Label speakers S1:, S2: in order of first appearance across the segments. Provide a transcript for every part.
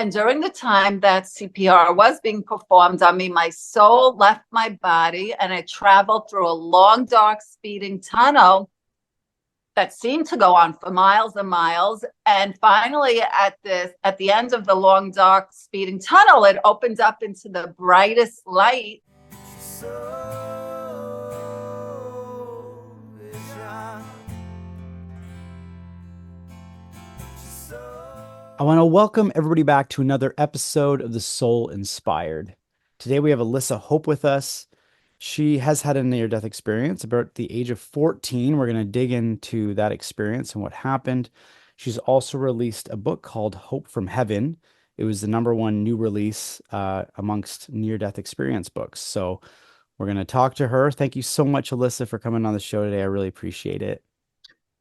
S1: And during the time that CPR was being performed on me, my soul left my body and I traveled through a long, dark, speeding tunnel that seemed to go on for miles and miles. And finally, at the end of the long, dark, speeding tunnel, it opened up into the brightest light.
S2: I want to welcome everybody back to another episode of The Soul Inspired. Today we have Elissa Hope with us. She has had a near-death experience about the age of 14. We're going to dig into that experience and what happened. She's also released a book called Hope from Heaven. It was the #1 new release amongst near-death experience books. So we're going to talk to her. Thank you so much, Alyssa, for coming on the show today. I really appreciate it.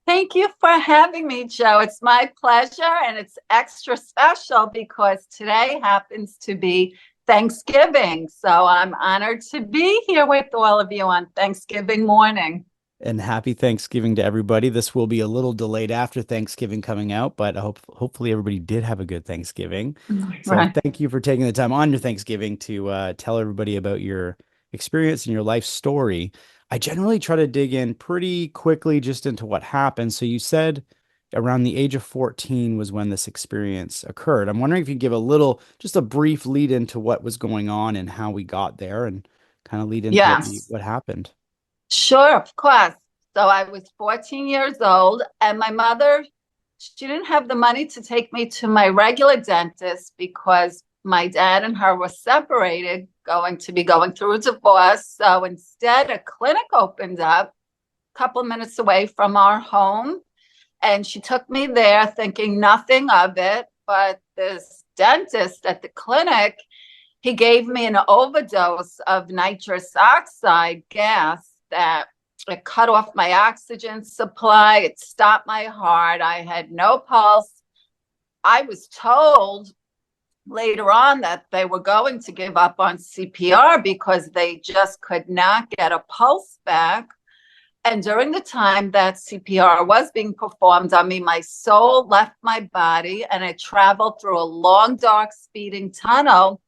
S1: Thank you for having me, Joe. It's my pleasure, and it's extra special because today happens to be Thanksgiving. So I'm honored to be here with all of you on Thanksgiving morning.
S2: And happy Thanksgiving to everybody. This will be a little delayed after Thanksgiving coming out, but hopefully everybody did have a good Thanksgiving. So
S1: Right.
S2: thank you for taking the time on your Thanksgiving to tell everybody about your experience and your life story. I generally try to dig in pretty quickly just into what happened. So you said around the age of 14 was when this experience occurred. I'm wondering if you give just a brief lead into what was going on and how we got there and kind of lead into
S1: Yes,
S2: what happened.
S1: sure, of course. So I was 14 years old, and my mother, she didn't have the money to take me to my regular dentist because my dad and her were separated, going through a divorce. So instead, a clinic opened up a couple of minutes away from our home. And she took me there thinking nothing of it. But this dentist at the clinic, he gave me an overdose of nitrous oxide gas that it cut off my oxygen supply. It stopped my heart. I had no pulse. I was told later on that they were going to give up on CPR because they just could not get a pulse back. And during the time that CPR was being performed on me, my soul left my body and I traveled through a long, dark, speeding tunnel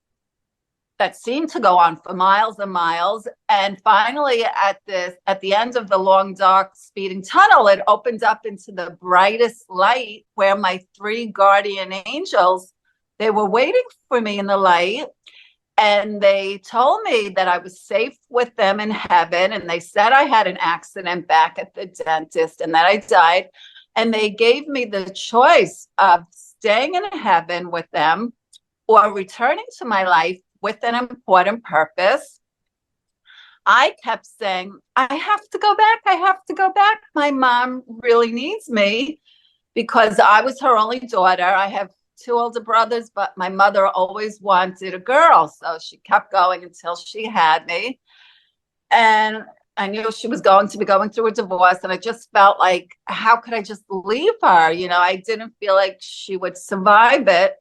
S1: that seemed to go on for miles and miles. And finally, at the end of the long, dark, speeding tunnel, it opened up into the brightest light where my 3 guardian angels, they were waiting for me in the light. And they told me that I was safe with them in heaven. And they said I had an accident back at the dentist and that I died. And they gave me the choice of staying in heaven with them or returning to my life with an important purpose. I kept saying, I have to go back. I have to go back. My mom really needs me because I was her only daughter. I have 2 older brothers, but my mother always wanted a girl. So she kept going until she had me. And I knew she was going to be going through a divorce. And I just felt like, how could I just leave her? I didn't feel like she would survive it.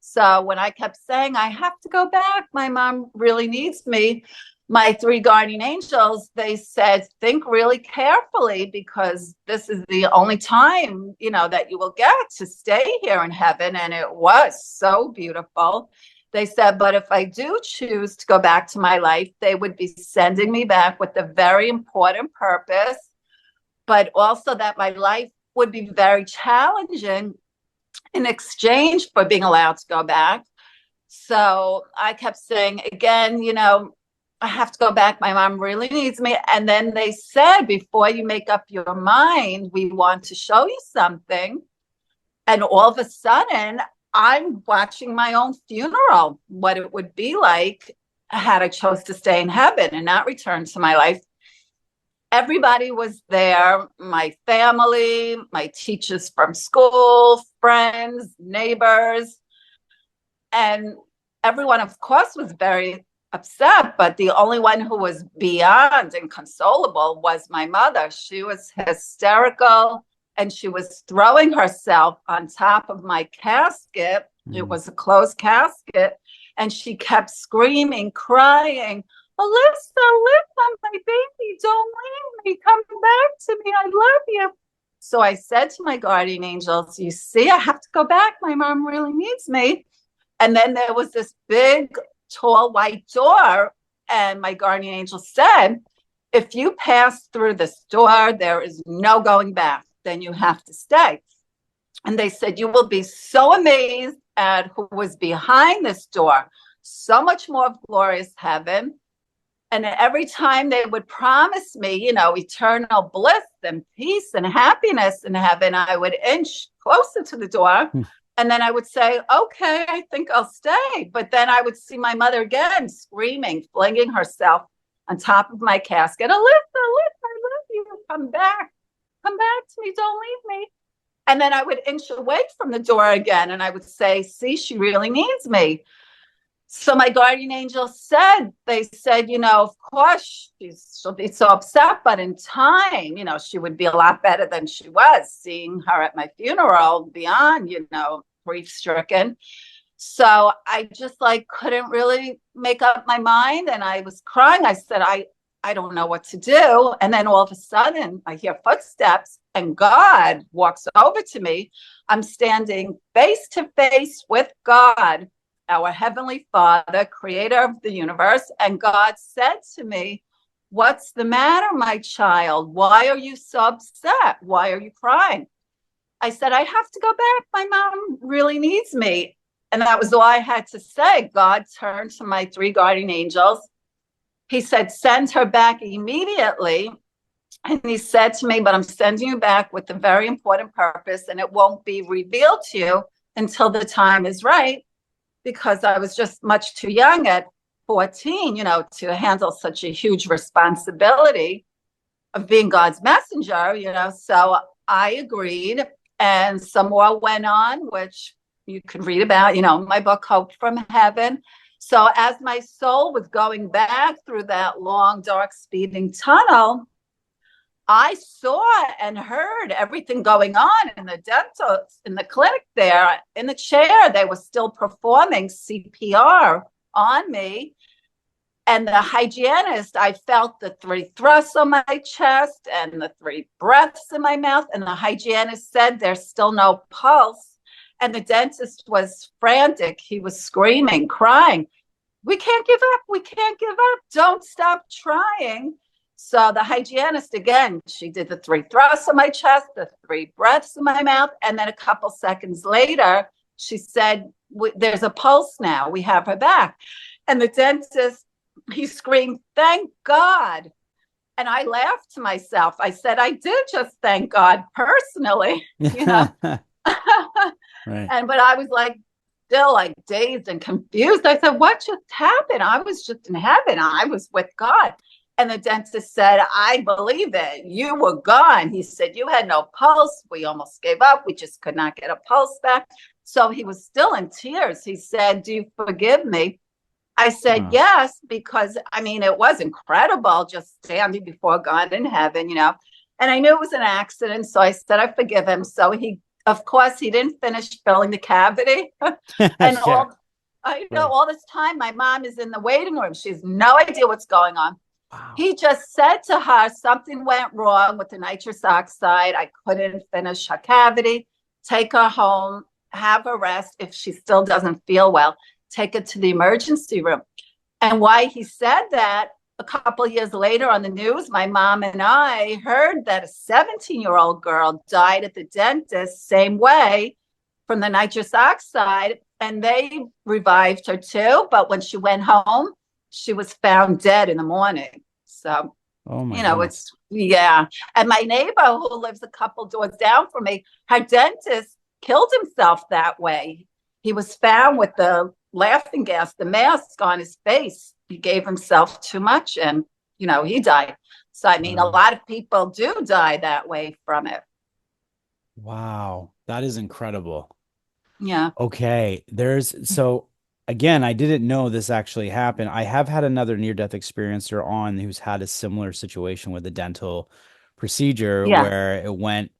S1: So when I kept saying, I have to go back, my mom really needs me, my 3 guardian angels, they said, think really carefully because this is the only time, that you will get to stay here in heaven. And it was so beautiful. They said, but if I do choose to go back to my life, they would be sending me back with a very important purpose, but also that my life would be very challenging in exchange for being allowed to go back. So I kept saying again, I have to go back. My mom really needs me. And then they said, before you make up your mind, we want to show you something. And all of a sudden, I'm watching my own funeral, what it would be like had I chose to stay in heaven and not return to my life. Everybody was there, my family, my teachers from school, friends, neighbors. And everyone, of course, was very upset, but the only one who was beyond inconsolable was my mother. She was hysterical and she was throwing herself on top of my casket. It was a closed casket. And she kept screaming, crying, Alyssa, Alyssa, my baby, don't leave me. Come back to me. I love you. So I said to my guardian angels, you see, I have to go back. My mom really needs me. And then there was this big, tall white door. And my guardian angel said, if you pass through this door, there is no going back. Then you have to stay. And they said, you will be so amazed at who was behind this door. So much more of glorious heaven. And every time they would promise me, eternal bliss and peace and happiness in heaven, I would inch closer to the door. And then I would say, okay, I think I'll stay. But then I would see my mother again screaming, flinging herself on top of my casket. Alyssa, I love you. Come back. Come back to me. Don't leave me. And then I would inch away from the door again. And I would say, see, she really needs me. So my guardian angel said, of course, she'll be so upset, but in time, she would be a lot better than she was, seeing her at my funeral beyond, grief stricken. So I just couldn't really make up my mind. And I was crying. I said, I don't know what to do. And then all of a sudden I hear footsteps and God walks over to me. I'm standing face to face with God, our Heavenly Father, creator of the universe. And God said to me, what's the matter, my child? Why are you so upset? Why are you crying? I said, I have to go back. My mom really needs me. And that was all I had to say. God turned to my 3 guardian angels. He said, send her back immediately. And he said to me, but I'm sending you back with a very important purpose, and it won't be revealed to you until the time is right. Because I was just much too young at 14, to handle such a huge responsibility of being God's messenger, So I agreed, and some more went on, which you can read about, my book, Hope from Heaven. So as my soul was going back through that long, dark, speeding tunnel, I saw and heard everything going on in the clinic there, in the chair. They were still performing CPR on me. And the hygienist, I felt the 3 thrusts on my chest and the 3 breaths in my mouth. And the hygienist said, there's still no pulse. And the dentist was frantic. He was screaming, crying, we can't give up. We can't give up. Don't stop trying. So the hygienist, again, she did the 3 thrusts on my chest, the 3 breaths in my mouth. And then a couple seconds later, she said, there's a pulse now. We have her back. And the dentist, he screamed, thank God. And I laughed to myself. I said, I did just thank God personally,
S2: Right.
S1: But I was still dazed and confused. I said, what just happened? I was just in heaven. I was with God. And the dentist said, I believe it. You were gone. He said, you had no pulse. We almost gave up. We just could not get a pulse back. So he was still in tears. He said, do you forgive me? I said, yes, because it was incredible just standing before God in heaven, and I knew it was an accident. So I said, I forgive him. So of course, he didn't finish filling the cavity. And
S2: Sure.
S1: all this time, my mom is in the waiting room. She has no idea what's going on.
S2: Wow.
S1: He just said to her, something went wrong with the nitrous oxide. I couldn't finish her cavity. Take her home, have her rest. If she still doesn't feel well, take her to the emergency room. And why he said that, a couple years later on the news, my mom and I heard that a 17-year-old girl died at the dentist, same way, from the nitrous oxide. And they revived her too. But when she went home, she was found dead in the morning. So,
S2: goodness.
S1: And my neighbor who lives a couple doors down from me, her dentist killed himself that way. He was found with the laughing gas, the mask on his face. He gave himself too much and, he died. So, a lot of people do die that way from it.
S2: Wow. That is incredible.
S1: Yeah.
S2: Okay. So again, I didn't know this actually happened. I have had another near-death experiencer on who's had a similar situation with a dental procedure where it went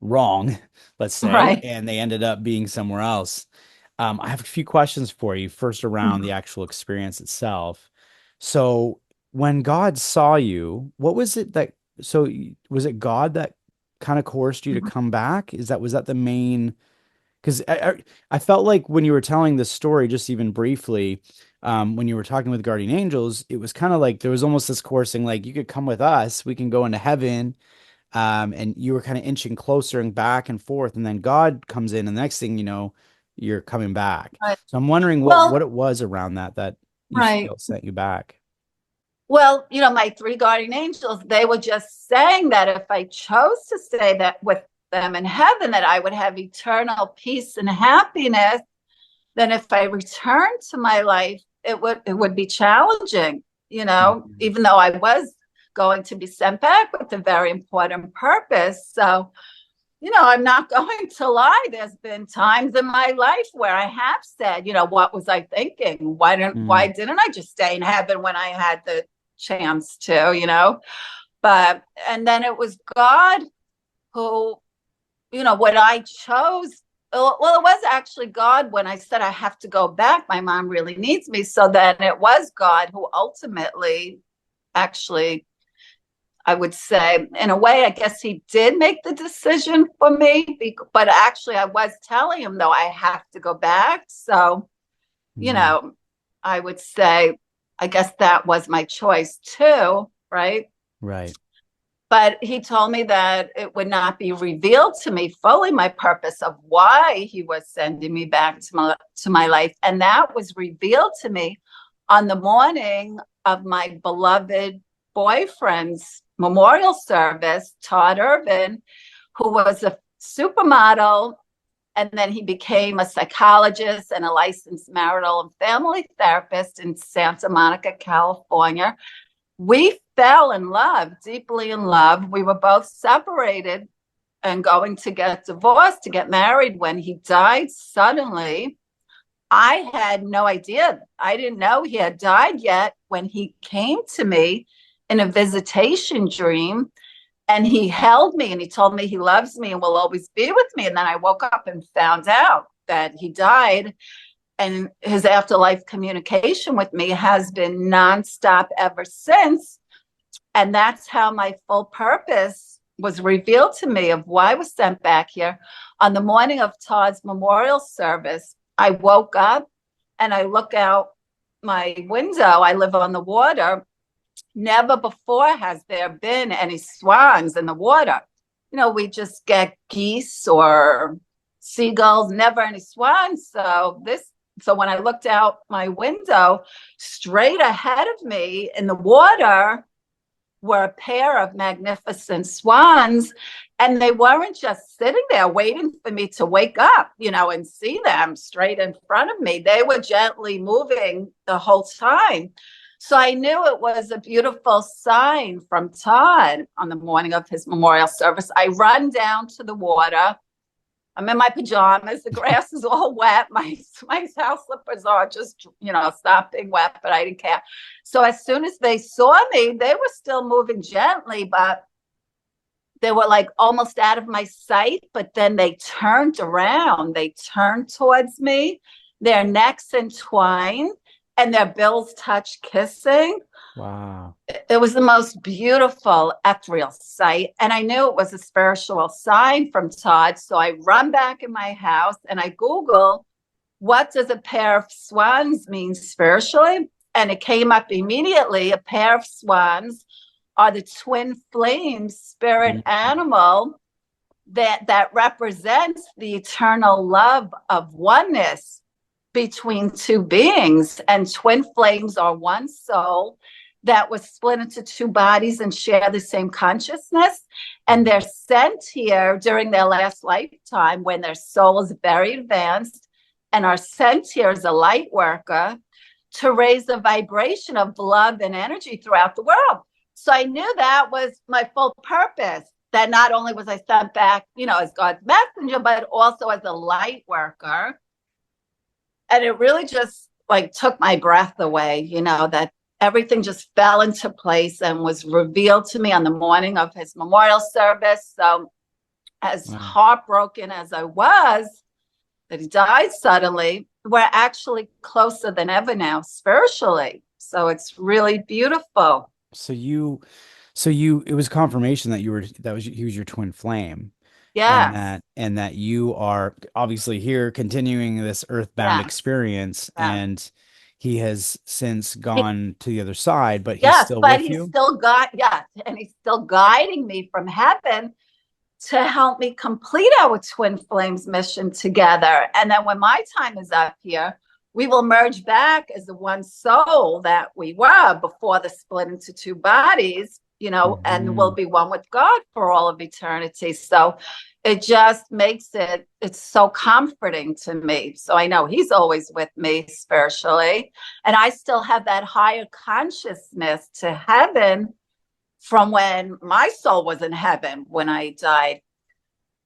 S2: wrong, let's say,
S1: Right.
S2: and they ended up being somewhere else. I have a few questions for you first around the actual experience itself. So when God saw you, what was it was it God that kind of coerced you to come back? Was that the main because I felt like when you were telling this story, just even briefly, when you were talking with guardian angels, it was kind of like there was almost this coursing, like you could come with us, we can go into heaven. And you were kind of inching closer and back and forth, and then God comes in, and the next thing you know, you're coming back.
S1: Right.
S2: So I'm wondering what
S1: Well,
S2: it was around that you
S1: right.
S2: feel sent you back.
S1: Well, my three guardian angels, they were just saying that if I chose to stay that with them in heaven, that I would have eternal peace and happiness. Then if I returned to my life, it would be challenging,
S2: Mhm.
S1: even though I was going to be sent back with a very important purpose. So, I'm not going to lie. There's been times in my life where I have said, what was I thinking? Why
S2: Mm.
S1: didn't I just stay in heaven when I had the chance to? But and then it was God who, what I chose. Well, it was actually God when I said I have to go back. My mom really needs me. So then it was God who ultimately, actually, I would say, in a way, I guess he did make the decision for me. But actually, I was telling him, though, I have to go back. So, you
S2: Mhm.
S1: know, I would say, I guess that was my choice too, right?
S2: Right.
S1: But he told me that it would not be revealed to me fully my purpose of why he was sending me back to my life. And that was revealed to me on the morning of my beloved boyfriend's memorial service, Todd Irvin, who was a supermodel. And then he became a psychologist and a licensed marital and family therapist in Santa Monica, California. We fell in love, deeply in love. We were both separated and going to get divorced, to get married when he died suddenly. I had no idea. I didn't know he had died yet when he came to me in a visitation dream, and he held me and he told me he loves me and will always be with me. And then I woke up and found out that he died, and his afterlife communication with me has been nonstop ever since. And that's how my full purpose was revealed to me, of why I was sent back here. On the morning of Todd's memorial service, I woke up and I look out my window. I live on the water. Never before has there been any swans in the water. We just get geese or seagulls, never any swans. So when I looked out my window, straight ahead of me in the water were a pair of magnificent swans. And they weren't just sitting there waiting for me to wake up, and see them straight in front of me. They were gently moving the whole time. So I knew it was a beautiful sign from Todd on the morning of his memorial service. I run down to the water. I'm in my pajamas. The grass is all wet. My house slippers are just, stop being wet, but I didn't care. So as soon as they saw me, they were still moving gently, but they were like almost out of my sight. But then they turned around. They turned towards me. Their necks entwined and their bills touched, kissing.
S2: Wow.
S1: It was the most beautiful ethereal sight. And I knew it was a spiritual sign from Todd. So I run back in my house and I Google, what does a pair of swans mean spiritually? And it came up immediately. A pair of swans are the twin flames spirit
S2: Mhm.
S1: animal that represents the eternal love of oneness between two beings. And twin flames are one soul that was split into two bodies and share the same consciousness. And they're sent here during their last lifetime when their soul is very advanced, and are sent here as a light worker to raise the vibration of love and energy throughout the world. So I knew that was my full purpose, that not only was I sent back, as God's messenger, but also as a light worker. And it really just like took my breath away, that everything just fell into place and was revealed to me on the morning of his memorial service. So as
S2: Wow.
S1: heartbroken as I was that he died suddenly, we're actually closer than ever now spiritually. So it's really beautiful.
S2: So it was confirmation that he was your twin flame.
S1: Yes.
S2: and that you are obviously here continuing this earthbound
S1: Yes.
S2: experience,
S1: Yes.
S2: and he has since gone to the other side, but he's
S1: Yes,
S2: still
S1: but
S2: with
S1: he's
S2: you.
S1: still yes, and he's still guiding me from heaven to help me complete our twin flames mission together. And then when my time is up here, we will merge back as the one soul that we were before the split into two bodies, and we'll
S2: Mhm.
S1: be one with God for all of eternity. So it just makes it's so comforting to me. So I know he's always with me spiritually, and I still have that higher consciousness to heaven from when my soul was in heaven when I died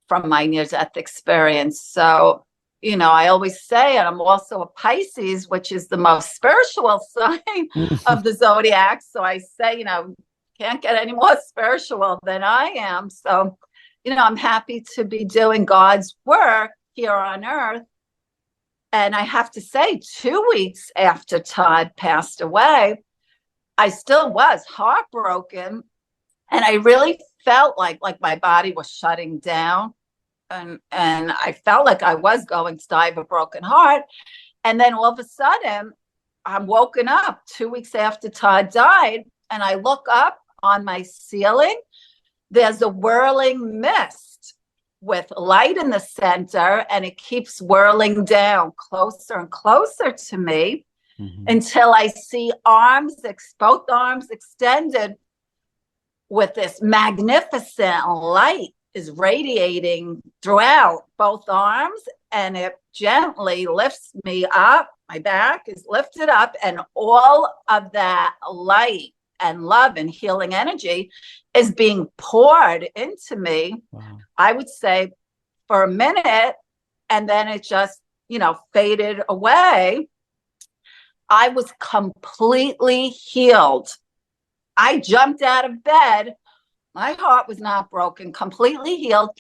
S1: from my near death experience. So, I always say, and I'm also a Pisces, which is the most spiritual sign of the zodiac. So I say, can't get any more spiritual than I am. So, I'm happy to be doing God's work here on earth. And I have to say, 2 weeks after Todd passed away, I still was heartbroken. And I really felt like my body was shutting down. And I felt like I was going to die of a broken heart. And then all of a sudden, I'm woken up 2 weeks after Todd died, and I look up on my ceiling. There's a whirling mist with light in the center, and it keeps whirling down closer and closer to me until I see both arms extended with this magnificent light is radiating throughout both arms, and it gently lifts me up. My back is lifted up, and all of that light and love and healing energy is being poured into me.
S2: Wow.
S1: I would say for a minute, and then it just, faded away. I was completely healed. I jumped out of bed. My heart was not broken, completely healed.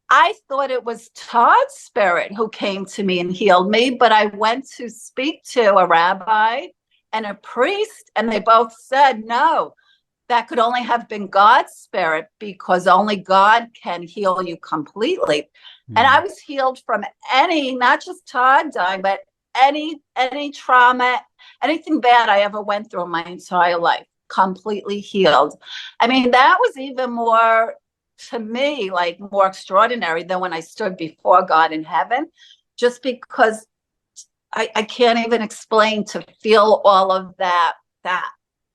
S1: I thought it was Todd's spirit who came to me and healed me, but I went to speak to a rabbi and a priest, and they both said, no, that could only have been God's spirit, because only God can heal you completely. And I was healed from not just Todd dying, but any trauma, anything bad I ever went through in my entire life, completely healed. I mean, that was even more, to me, like more extraordinary than when I stood before God in heaven, just because I can't even explain to feel all of that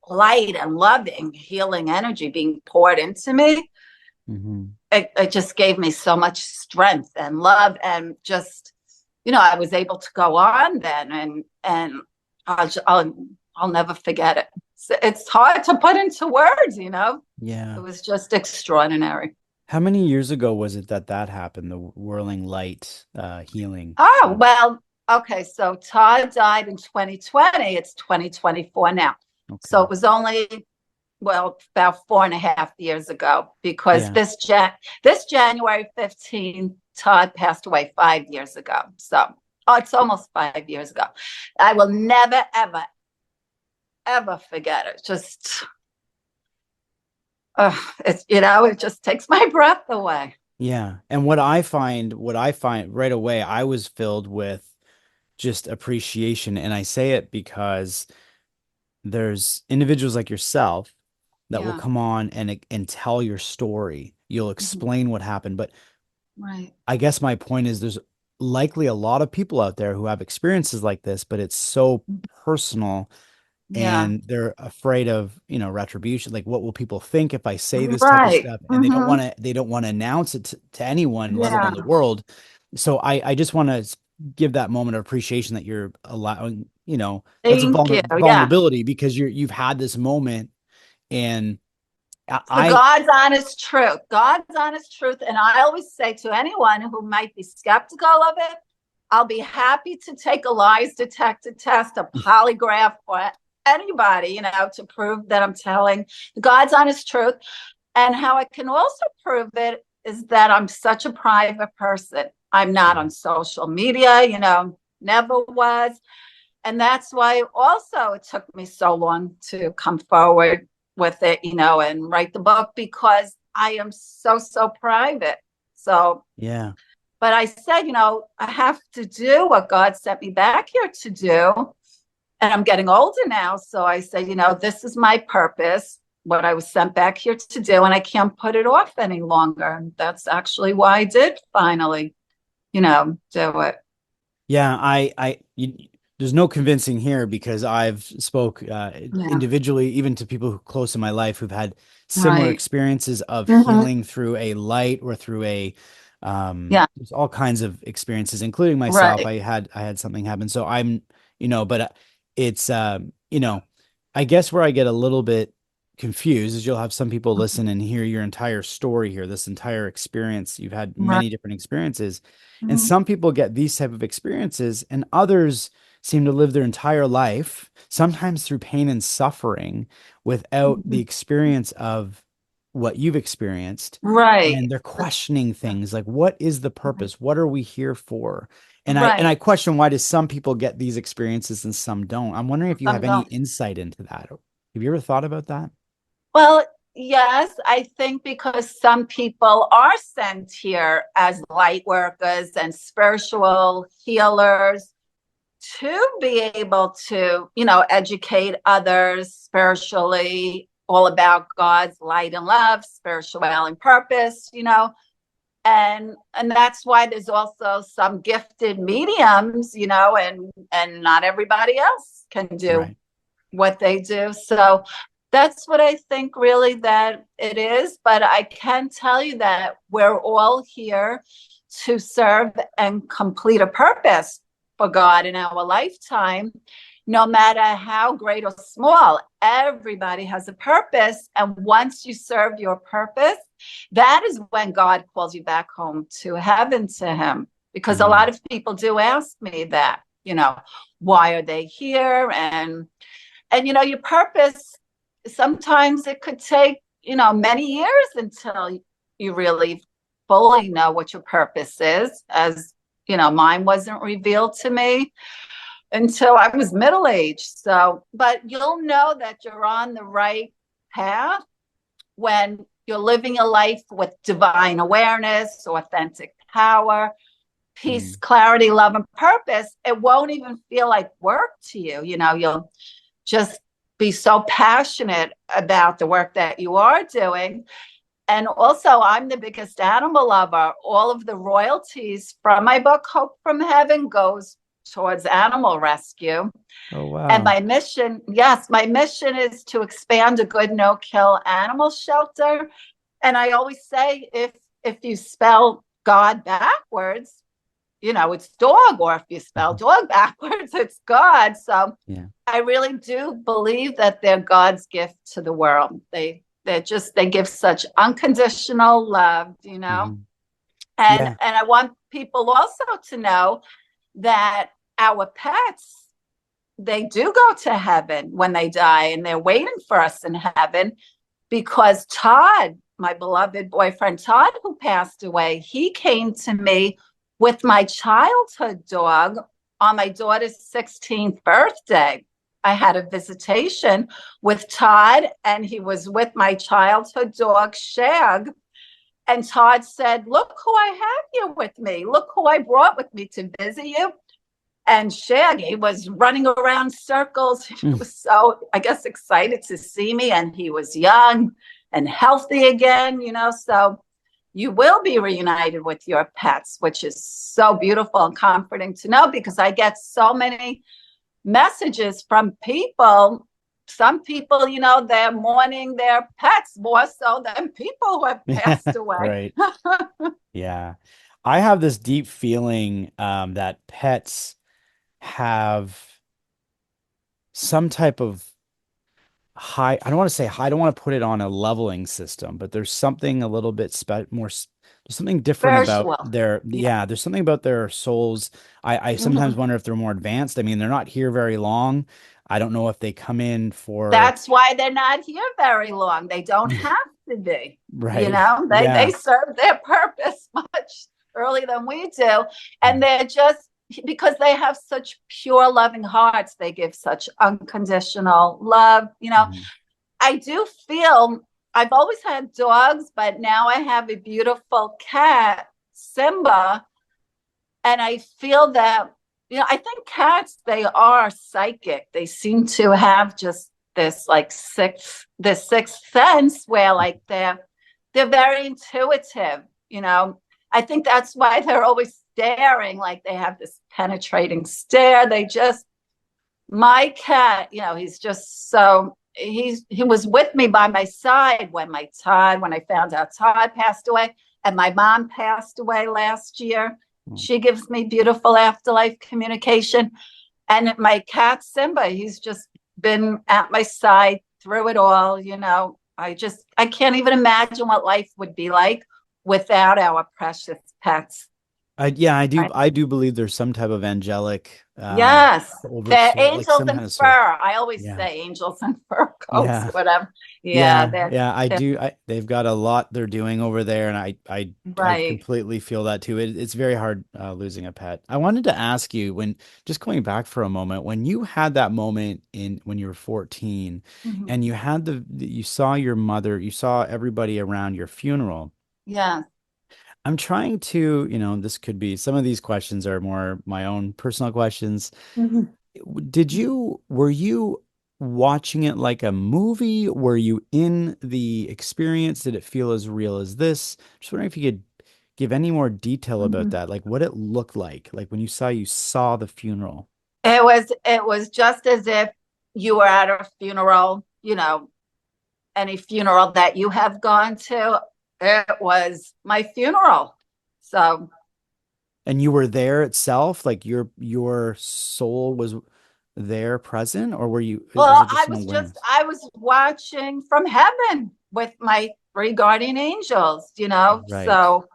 S1: light and loving, healing energy being poured into me. It just gave me so much strength and love, and just, I was able to go on then, and I'll never forget it. It's hard to put into words,
S2: Yeah.
S1: It was just extraordinary.
S2: How many years ago was it that happened, the whirling light healing?
S1: Oh, well, okay. So Todd died in 2020. It's 2024 now.
S2: Okay.
S1: So it was only, about 4.5 years ago, because this January 15th, Todd passed away 5 years ago. So, it's almost 5 years ago. I will never, ever, ever forget it. Just, it just takes my breath away.
S2: Yeah. And what I find right away, I was filled with just appreciation. And I say it because there's individuals like yourself that will come on and tell your story. You'll explain what happened. But
S1: right.
S2: I guess my point is there's likely a lot of people out there who have experiences like this, but it's so personal. And they're afraid of, retribution. Like, what will people think if I say this type of stuff? And they don't want to announce it to anyone, let alone the world. So I just want to give that moment of appreciation that you're allowing, that's a vulnerability, because you've had this moment, and
S1: God's honest truth. God's honest truth. And I always say to anyone who might be skeptical of it, I'll be happy to take a lies detector test, a polygraph, or anybody, to prove that I'm telling God's honest truth. And how I can also prove it is that I'm such a private person. I'm not on social media, never was. And that's why also it took me so long to come forward with it, and write the book, because I am so private. So,
S2: Yeah.
S1: but I said, I have to do what God sent me back here to do. And I'm getting older now. So I said, this is my purpose, what I was sent back here to do, and I can't put it off any longer. And that's actually why I did finally, do it.
S2: Yeah. There's no convincing here because I've spoke
S1: Yeah.
S2: individually, even to people who close in my life who've had similar
S1: Right.
S2: experiences of
S1: Mm-hmm.
S2: healing through a light or through
S1: Yeah.
S2: there's all kinds of experiences, including myself.
S1: Right.
S2: I had something happen. So but it's, I guess where I get a little bit confused is you'll have some people listen and hear your entire story here, this entire experience. You've had
S1: Right.
S2: many different experiences. And
S1: Mm-hmm.
S2: some people get these type of experiences, and others seem to live their entire life, sometimes through pain and suffering, without the experience of what you've experienced.
S1: Right.
S2: And they're questioning things like, what is the purpose? What are we here for? And I
S1: Right.
S2: question, why do some people get these experiences and some don't? I'm wondering if you have
S1: Some
S2: any
S1: don't.
S2: insight into that. Have you ever thought about that?
S1: Well, yes, I think because some people are sent here as light workers and spiritual healers to be able to, educate others spiritually, all about God's light and love, spirituality and purpose, and that's why there's also some gifted mediums, and not everybody else can do
S2: Right.
S1: what they do. So that's what I think really that it is. But I can tell you that we're all here to serve and complete a purpose for God in our lifetime, no matter how great or small. Everybody has a purpose. And once you serve your purpose, that is when God calls you back home to heaven to Him. Because a
S2: Mhm.
S1: lot of people do ask me that, why are they here? And your purpose, sometimes it could take, many years until you really fully know what your purpose is. As mine wasn't revealed to me until I was middle-aged. So, but you'll know that you're on the right path when you're living a life with divine awareness, authentic power, peace,
S2: Mhm.
S1: clarity, love, and purpose. It won't even feel like work to you. You'll just be so passionate about the work that you are doing. And also, I'm the biggest animal lover. All of the royalties from my book, Hope from Heaven, goes towards animal rescue.
S2: Oh,
S1: And
S2: wow.
S1: my mission, yes, my mission is to expand a good no-kill animal shelter. And I always say, if you spell God backwards, it's dog, or if you spell dog backwards, it's God. So
S2: Yeah.
S1: I really do believe that they're God's gift to the world. They give such unconditional love,
S2: Mhm.
S1: And
S2: Yeah.
S1: I want people also to know that our pets, they do go to heaven when they die, and they're waiting for us in heaven, because Todd, my beloved boyfriend Todd, who passed away, he came to me with my childhood dog on my daughter's 16th birthday. I had a visitation with Todd, and he was with my childhood dog, Shag. And Todd said, "Look who I have here with me. Look who I brought with me to visit you." And Shaggy was running around circles. He
S2: Mm.
S1: was so, I guess, excited to see me. And he was young and healthy again, So you will be reunited with your pets, which is so beautiful and comforting to know, because I get so many messages from people. Some people, they're mourning their pets more so than people who have passed away.
S2: Right. Yeah. I have this deep feeling that pets have some type of high, I don't want to say high, I don't want to put it on a leveling system, but there's something a little bit there's something different about
S1: Spiritual. Yeah.
S2: yeah, there's something about their souls. I sometimes
S1: Mhm.
S2: wonder if they're more advanced. I mean, they're not here very long. I don't know if they come in for,
S1: That's why they're not here very long. They don't have to be.
S2: right.
S1: They
S2: Yeah.
S1: serve their purpose much earlier than we do. And
S2: Mm.
S1: they're just, because they have such pure, loving hearts, they give such unconditional love.
S2: Mhm.
S1: I do feel I've always had dogs, but now I have a beautiful cat, Simba. And I feel that, I think cats, they are psychic. They seem to have just this like sixth sense where like they're very intuitive, I think that's why they're always staring, like they have this penetrating stare. My cat, he's just so he was with me by my side when I found out Todd passed away and my mom passed away last year. She gives me beautiful afterlife communication. And my cat Simba, he's just been at my side through it all. I can't even imagine what life would be like without our precious pets. Right?
S2: I do believe there's some type of angelic,
S1: Yes,
S2: over
S1: the
S2: soul, like
S1: angels
S2: some
S1: in
S2: kind of soul.
S1: fur. I always
S2: Yeah.
S1: say angels in fur coats,
S2: Yeah.
S1: whatever. Yeah,
S2: Yeah, I
S1: they're
S2: do. They've got a lot they're doing over there, and I
S1: right.
S2: completely feel that too. It's very hard losing a pet. I wanted to ask you, when just going back for a moment, when you had that moment in when you were 14,
S1: Mhm.
S2: and you had you saw your mother, you saw everybody around your funeral.
S1: Yeah.
S2: I'm trying to, this could be, some of these questions are more my own personal questions.
S1: Mhm.
S2: Were you watching it like a movie? Were you in the experience? Did it feel as real as this? Just wondering if you could give any more detail about
S1: Mhm.
S2: that, like what it looked like when you saw the funeral.
S1: It was just as if you were at a funeral, any funeral that you have gone to. It was my funeral. So,
S2: And you were there itself, like your soul was there present, or was
S1: well,
S2: it just an awareness?
S1: I was watching from heaven with my three guardian angels,
S2: Right,
S1: So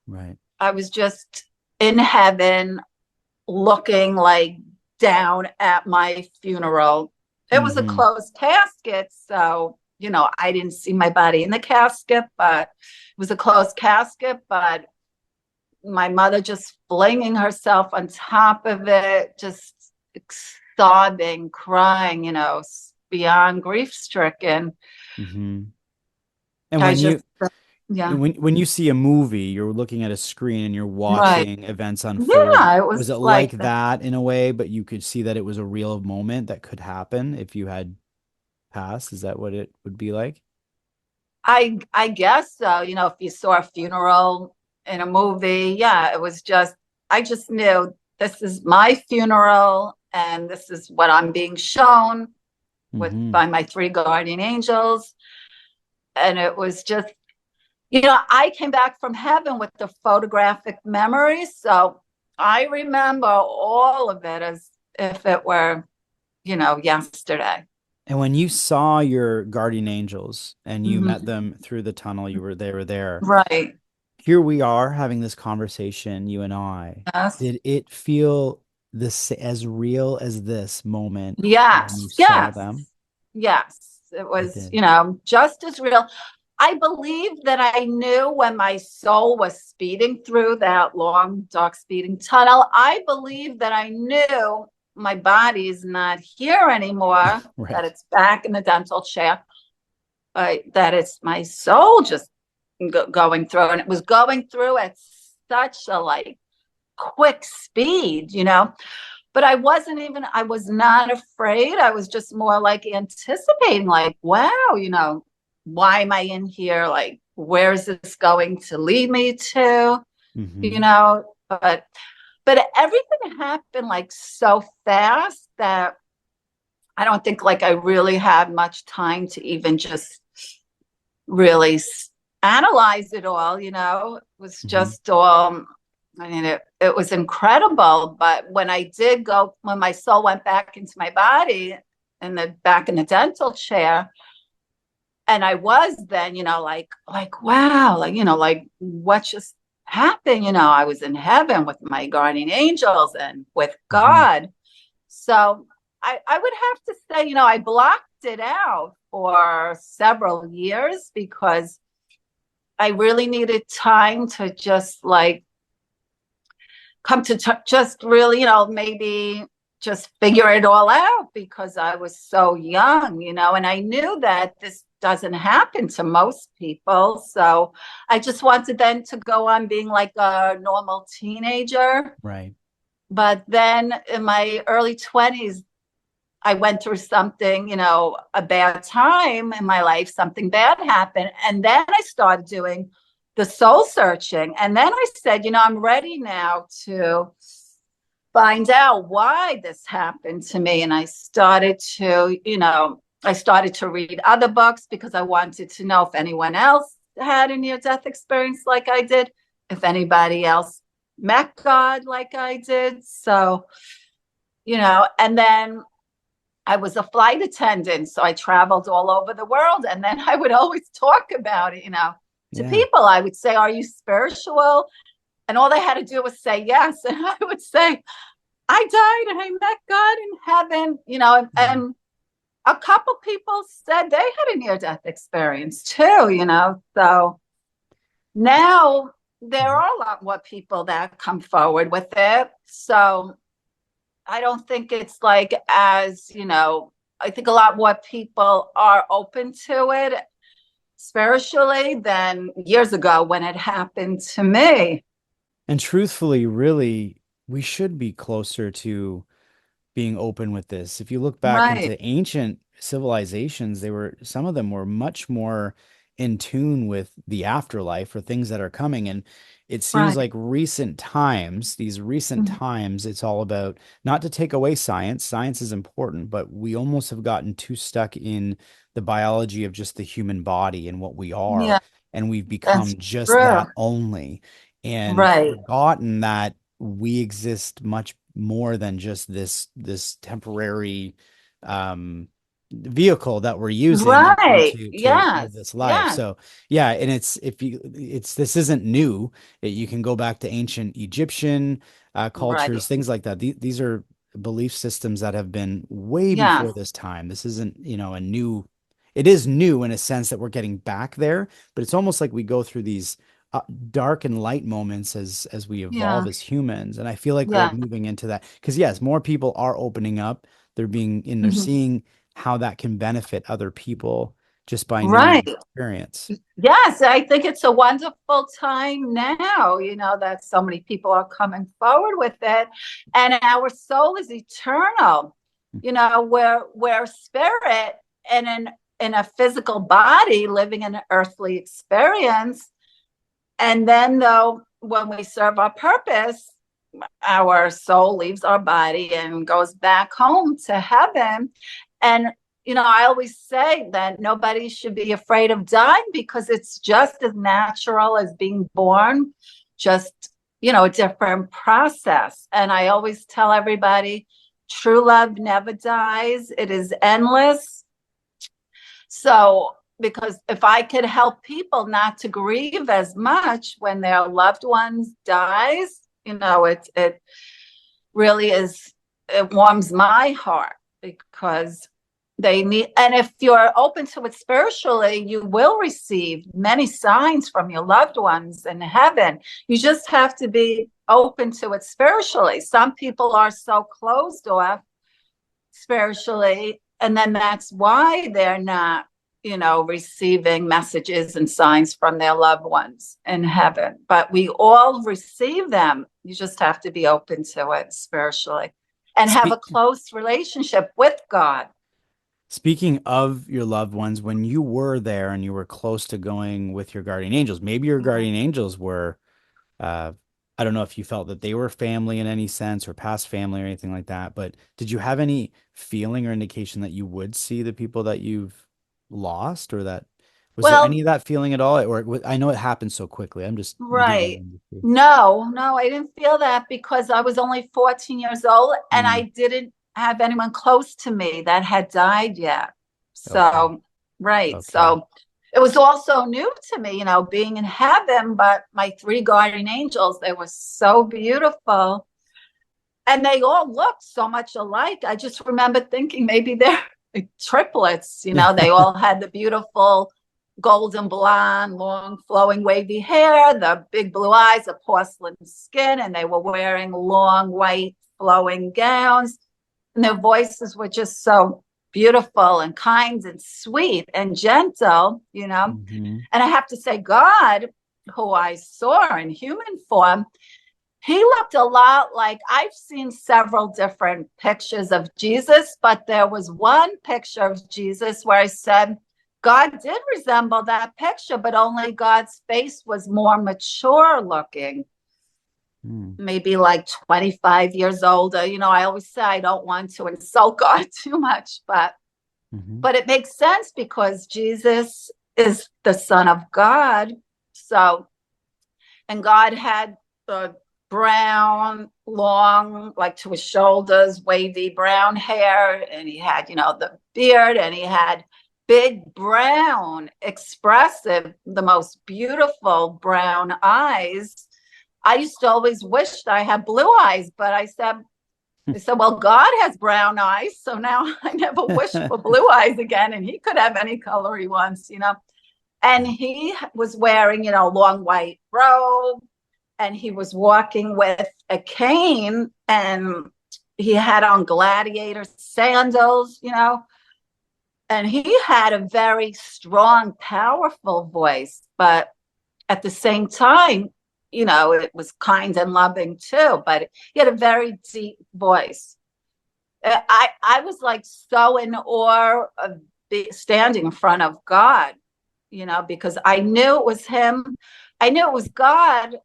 S2: right.
S1: I was just in heaven looking like down at my funeral. It was a
S2: Mm-hmm.
S1: closed casket, so I didn't see my body in the casket, but it was a closed casket. But my mother just flinging herself on top of it, just sobbing, crying, beyond grief stricken.
S2: Mm-hmm. And
S1: I
S2: when
S1: just,
S2: you
S1: yeah,
S2: when you see a movie, you're looking at a screen and you're
S1: right.
S2: watching events unfold.
S1: Yeah, it
S2: Was
S1: was
S2: it like
S1: like that.
S2: that in a way, but you could see that it was a real moment that could happen if you had passed? Is that what it would be like?
S1: I guess so. If you saw a funeral in a movie, yeah, I just knew this is my funeral and this is what I'm being shown
S2: Mm-hmm.
S1: by my three guardian angels. And it was just, I came back from heaven with the photographic memory. So I remember all of it as if it were, yesterday.
S2: And when you saw your guardian angels and you met
S1: Mhm.
S2: them through the tunnel, they were there.
S1: Right.
S2: Here we are having this conversation, you and I.
S1: Yes.
S2: Did it feel this as real as this moment when you
S1: Yes.
S2: saw
S1: Yes.
S2: them?
S1: Yes. It
S2: It
S1: was,
S2: did.
S1: just as real. I believe that I knew when my soul was speeding through that long, dark speeding tunnel. I believe that I knew my body's not here anymore, that
S2: Right.
S1: it's back in the dental chair, that it's my soul just going through. And it was going through at such a like quick speed, but I was not afraid. I was just more like anticipating, like, wow, why am I in here? Like, where is this going to lead me to?
S2: Mm-hmm.
S1: But everything happened like so fast that I don't think like I really had much time to even just really analyze it all, It was
S2: Mm-hmm.
S1: just all, I mean, it was incredible. But when my soul went back into my body back in the dental chair, and I was then, like, wow, like what just happened? I was in heaven with my guardian angels and with
S2: Mm-hmm.
S1: God. So I would have to say, I blocked it out for several years because I really needed time to just like come to just really, maybe just figure it all out because I was so young, and I knew that this doesn't happen to most people. So I just wanted then to go on being like a normal teenager.
S2: Right.
S1: But then in my early 20s, I went through something, a bad time in my life, something bad happened. And then I started doing the soul searching. And then I said, I'm ready now to find out why this happened to me. And I started to read other books because I wanted to know if anyone else had a near-death experience like I did, if anybody else met God like I did. So, and then I was a flight attendant, so I traveled all over the world. And then I would always talk about it, to
S2: Yeah.
S1: people. I would say, "Are you spiritual?" And all they had to do was say yes. And I would say, "I died and I met God in heaven," and a couple people said they had a near-death experience too, So now there are a lot more people that come forward with it. So I don't think it's like I think a lot more people are open to it spiritually than years ago when it happened to me.
S2: And truthfully, really, we should be closer to being open with this. If you look back
S1: Right,
S2: into ancient civilizations, some of them were much more in tune with the afterlife or things that are coming. And it seems
S1: right.
S2: like these recent
S1: Mhm.
S2: times, it's all about not to take away science. Science is important, but we almost have gotten too stuck in the biology of just the human body and what we are.
S1: Yeah,
S2: And we've
S1: that's
S2: become just
S1: true.
S2: that only and
S1: Right,
S2: forgotten that we exist much more than just this temporary um vehicle that we're using in order
S1: right.
S2: to live
S1: Yes,
S2: this life.
S1: yes.
S2: So yeah, and this isn't new. You can go back to ancient Egyptian cultures,
S1: Right.
S2: things like that. These are belief systems that have been way before
S1: Yes.
S2: this time. This isn't, a new, it is new in a sense that we're getting back there, but it's almost like we go through these dark and light moments as we evolve
S1: Yeah.
S2: as humans. And I feel like we're
S1: Yeah.
S2: moving into that because yes, more people are opening up. They're
S1: Mhm.
S2: seeing how that can benefit other people just by knowing
S1: Right.
S2: the experience.
S1: Yes, I think it's a wonderful time now, that so many people are coming forward with it. And our soul is eternal. We're spirit and in a physical body living an earthly experience. And then though, when we serve our purpose, our soul leaves our body and goes back home to heaven. And, I always say that nobody should be afraid of dying because it's just as natural as being born, just, a different process. And I always tell everybody true love never dies, it is endless. So, because if I could help people not to grieve as much when their loved ones dies, it really is, it warms my heart because they need, and if you're open to it spiritually, you will receive many signs from your loved ones in heaven. You just have to be open to it spiritually. Some people are so closed off spiritually, and then that's why they're not, receiving messages and signs from their loved ones in heaven. But we all receive them. You just have to be open to it spiritually and have a
S2: Spe-
S1: close relationship with God.
S2: Speaking of your loved ones, when you were there and you were close to going with your guardian angels, maybe your guardian angels were Uh, I don't know if you felt that they were family in any sense or past family or anything like that, but did you have any feeling or indication that you would see the people that you've lost or that was there any
S1: Well,
S2: of that feeling at all? I know it happened so quickly. I'm just
S1: right.
S2: digging into.
S1: No, I didn't feel that because I was only 14 years old and I
S2: Mm,
S1: didn't have anyone close to me that had died yet.
S2: okay.
S1: So, right.
S2: Okay.
S1: So it was also new to me, being in heaven, but my three guardian angels, they were so beautiful and they all looked so much alike. I just remember thinking maybe they're like triplets, they all had the beautiful golden blonde, long flowing wavy hair, the big blue eyes, a porcelain skin, and they were wearing long white flowing gowns. And their voices were just so beautiful and kind and sweet and gentle,
S2: Mm-hmm.
S1: And I have to say, God, who I saw in human form, he looked a lot like, I've seen several different pictures of Jesus, but there was one picture of Jesus where I said, God did resemble that picture, but only God's face was more mature looking, maybe like 25 years older. I always say I don't want to insult God too much, but it makes sense because Jesus is the Son of God. So, and God had the brown, long, like to his shoulders, wavy brown hair, and he had, the beard, and he had big brown, expressive, the most beautiful brown eyes. I used to always wish I had blue eyes, but I said, well, God has brown eyes, so now I never wish for blue eyes again, and he could have any color he wants, And he was wearing, long white robe, and he was walking with a cane, and he had on gladiator sandals, and he had a very strong, powerful voice, but at the same time, it was kind and loving too, but he had a very deep voice. I was like so in awe of standing in front of God, because I knew it was him. I knew it was God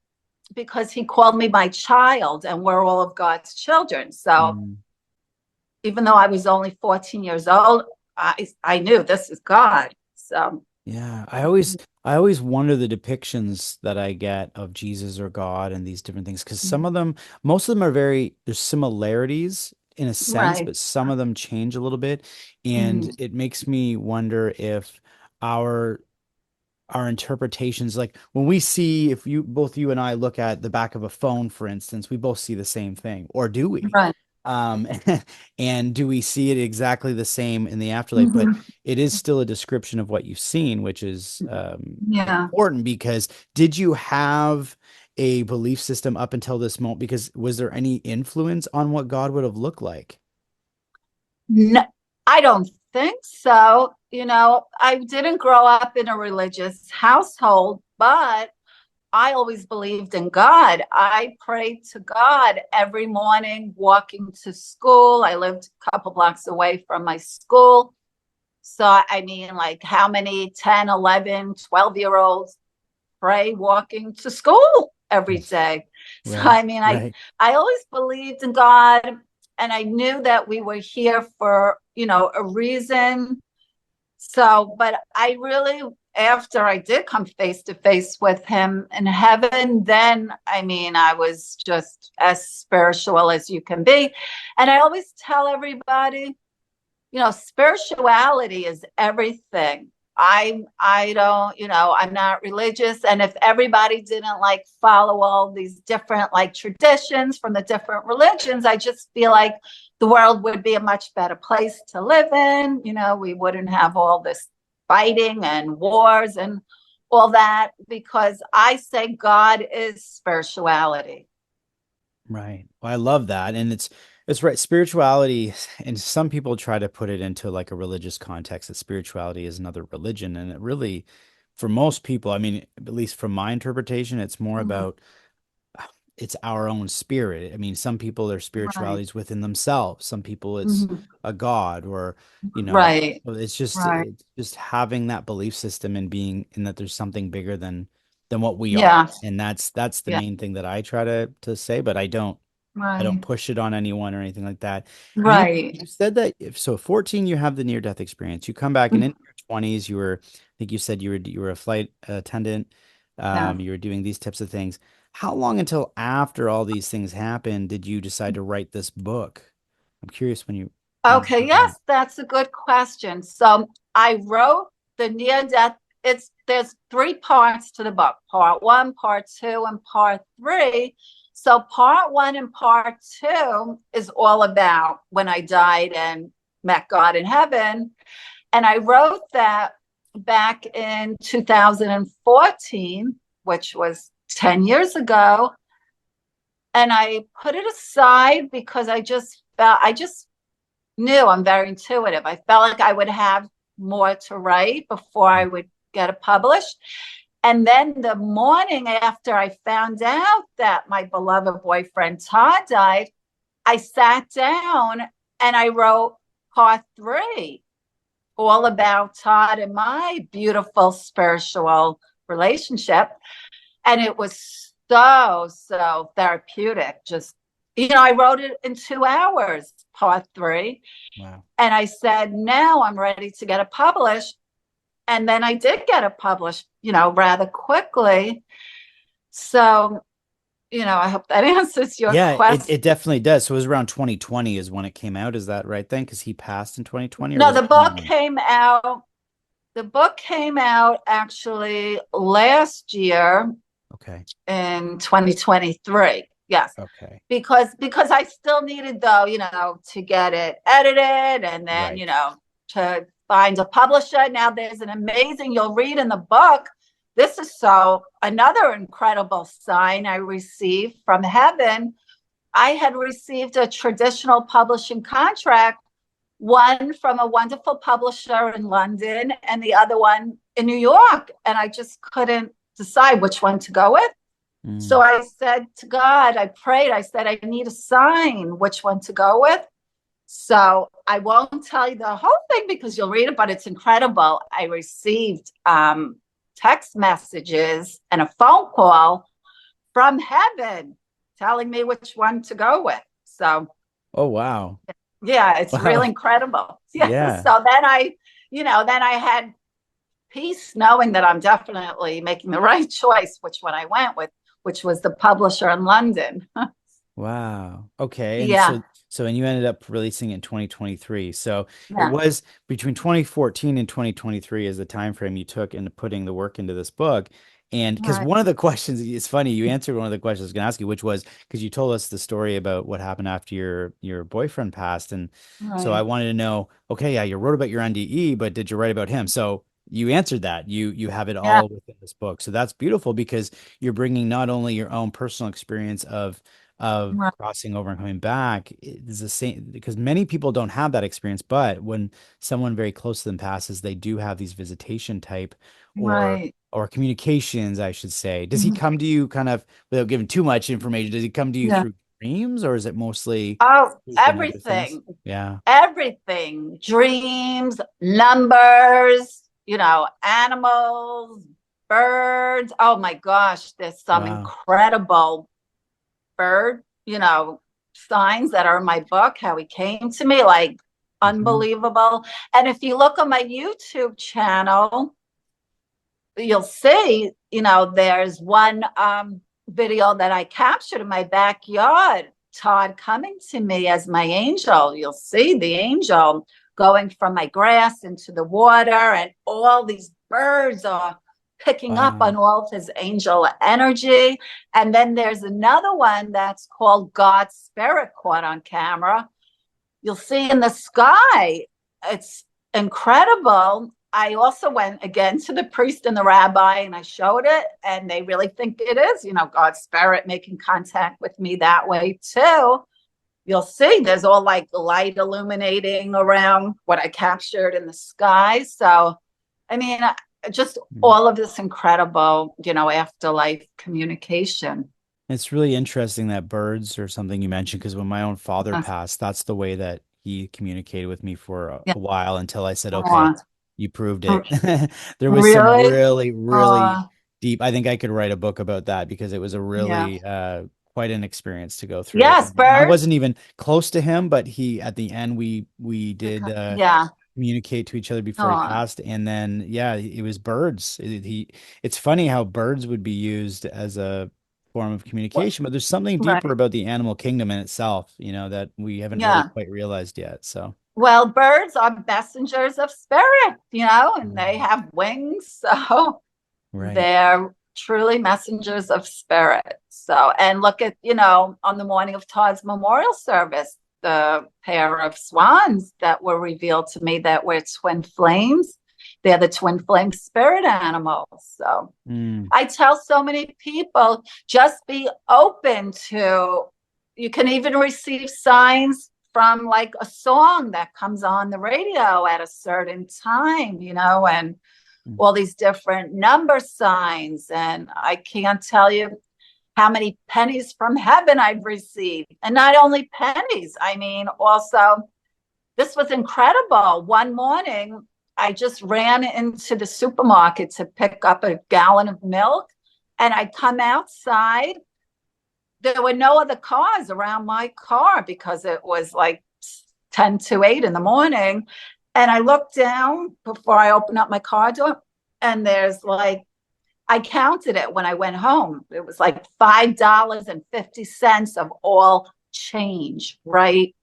S1: because he called me my child, and we're all of God's children. So even though I was only 14 years old, I knew this is God. So
S2: yeah, I always wonder the depictions that I get of Jesus or God and these different things, because most of them are there's similarities in a sense,
S1: right.
S2: but some of them change a little bit. And it makes me wonder if our interpretations, like when we see, if both you and I look at the back of a phone, for instance, we both see the same thing, or do we?
S1: Right.
S2: Um, and do we see it exactly the same in the afterlife? But it is still a description of what you've seen, which is
S1: Yeah.
S2: important, because did you have a belief system up until this moment? Because was there any influence on what God would have looked like?
S1: No, I don't think so. I didn't grow up in a religious household, but I always believed in God. I prayed to God every morning walking to school. I lived a couple blocks away from my school. So, I mean, like how many 10, 11, 12-year-olds pray walking to school every day? So,
S2: Right,
S1: I mean,
S2: right.
S1: I always believed in God, and I knew that we were here for, a reason. So, but I really, after I did come face to face with him in heaven, then, I mean, I was just as spiritual as you can be. And I always tell everybody, spirituality is everything. I don't, I'm not religious. And if everybody didn't like follow all these different like traditions from the different religions, I just feel like the world would be a much better place to live in. We wouldn't have all this fighting and wars and all that, because I say God is spirituality.
S2: Right. Well, I love that. And it's right. Spirituality, and some people try to put it into like a religious context, that spirituality is another religion. And it really, for most people, I mean, at least from my interpretation, it's more
S1: Mhm.
S2: about it's our own spirit. I mean, some people, their
S1: Right.
S2: spirituality is within themselves. Some people it's
S1: Mhm.
S2: a god, or,
S1: Right. Right.
S2: it's just having that belief system and being in that there's something bigger than what we are.
S1: Yeah.
S2: And that's the
S1: Yeah.
S2: main thing that I try to say, but I don't
S1: Right.
S2: push it on anyone or anything like that.
S1: Right.
S2: You said that if so 14 you have the near death experience. You come back, and in your 20s I think you said you were a flight attendant.
S1: Yeah.
S2: You were doing these types of things. How long until after all these things happened did you decide to write this book? I'm curious when you
S1: Okay,
S2: did that.
S1: yes, that's a good question. So I wrote the near death. There's three parts to the book: part one, part two, and part three. So part one and part two is all about when I died and met God in heaven. And I wrote that back in 2014, which was 10 years ago. And I put it aside because I just knew I'm very intuitive. I felt like I would have more to write before I would get it published. And then the morning after I found out that my beloved boyfriend Todd died, I sat down and I wrote part 3, all about Todd and my beautiful spiritual relationship. And it was so therapeutic. Just, I wrote it in 2 hours, part 3.
S2: Wow.
S1: And I said, now I'm ready to get it published. And then I did get it published, rather quickly. So, I hope that answers your question.
S2: It definitely does. So it was around 2020 is when it came out. Is that right then? Because he passed in 2020, or
S1: No,
S2: was
S1: the
S2: it
S1: book
S2: 21?
S1: came out. The book came out actually last year
S2: Okay.
S1: in 2023. Yes.
S2: Okay.
S1: Because I still needed, though, to get it edited and then,
S2: Right.
S1: To find a publisher. Now there's an amazing, you'll read in the book. This is another incredible sign I received from heaven. I had received a traditional publishing contract, one from a wonderful publisher in London and the other one in New York. And I just couldn't decide which one to go with. So I said to God, I prayed, I said, I need a sign which one to go with. So I won't tell you the whole thing because you'll read it, but it's incredible. I received text messages and a phone call from heaven telling me which one to go with. So,
S2: Oh, wow.
S1: yeah, it's
S2: Wow.
S1: really incredible.
S2: Yeah.
S1: So then I had peace knowing that I'm definitely making the right choice, which one I went with, which was the publisher in London.
S2: Wow. Okay. And
S1: Yeah.
S2: and you ended up releasing it in 2023. So it
S1: Yeah.
S2: was between 2014 and 2023 is the time frame you took into putting the work into this book. And because
S1: Right.
S2: one of the questions, it's funny, you answered one of the questions I was going to ask you, which was because you told us the story about what happened after your boyfriend passed. And so I
S1: Right.
S2: wanted to know, okay, yeah, you wrote about your NDE, but did you write about him? So you answered that. You have it
S1: Yeah.
S2: all within this book. So that's beautiful because you're bringing not only your own personal experience of
S1: Right.
S2: crossing over and coming back is the same because many people don't have that experience. But when someone very close to them passes, they do have these visitation type
S1: Right.
S2: or communications, I should say. Does he
S1: Mhm.
S2: come to you kind of without giving too much information? Does he come to you
S1: Yeah.
S2: through dreams or is it mostly
S1: Oh,
S2: he's been other things?
S1: everything.
S2: Yeah.
S1: Everything. Dreams, numbers, animals, birds. Oh my gosh, there's some
S2: Wow.
S1: incredible bird, signs that are in my book, how he came to me, like
S2: Mhm.
S1: unbelievable. And if you look on my YouTube channel, you'll see, there's one video that I captured in my backyard, Todd coming to me as my angel. You'll see the angel going from my grass into the water, and all these birds are picking up
S2: Wow.
S1: on all of his angel energy. And then there's another one that's called God's Spirit caught on camera. You'll see in the sky. It's incredible. I also went again to the priest and the rabbi and I showed it, and they really think it is, God's spirit making contact with me that way too. You'll see there's all like light illuminating around what I captured in the sky. So, I mean, just
S2: Mm.
S1: all of this incredible, afterlife communication.
S2: It's really interesting that birds or something you mentioned because when my own father
S1: Uh,
S2: passed, that's the way that he communicated with me for
S1: yeah.
S2: a while until I said, okay,
S1: Oh,
S2: you proved it. There was some
S1: really?
S2: really, really
S1: Uh,
S2: deep. I think I could write a book about that because it was a
S1: yeah.
S2: really quite an experience to go through.
S1: Yes,
S2: And I
S1: birds.
S2: wasn't even close to him, but he at the end we did
S1: Yeah.
S2: communicate to each other before he
S1: Oh,
S2: passed. And then yeah, it was birds. It's funny how birds would be used as a form of
S1: what?
S2: communication, but there's something deeper
S1: Right.
S2: about the animal kingdom in itself, that we haven't really
S1: Yeah.
S2: quite realized yet. So
S1: Well, birds are messengers of spirit, and they
S2: mm,
S1: have wings. So
S2: right.
S1: they're truly messengers of spirit. So, and look at, on the morning of Todd's memorial service, the pair of swans that were revealed to me that were twin flames. They're the twin flame spirit animals. So
S2: Mm,
S1: I tell so many people, just be open to, you can even receive signs from like a song that comes on the radio at a certain time, and all these different number signs. And I can't tell you how many pennies from heaven I've received. And not only pennies, I mean, also, this was incredible. One morning, I just ran into the supermarket to pick up a gallon of milk, and I come outside. There were no other cars around my car because it was like 10 to 8 in the morning. And I looked down before I opened up my car door, and there's like, I counted it when I went home. It was like $5.50 of all change right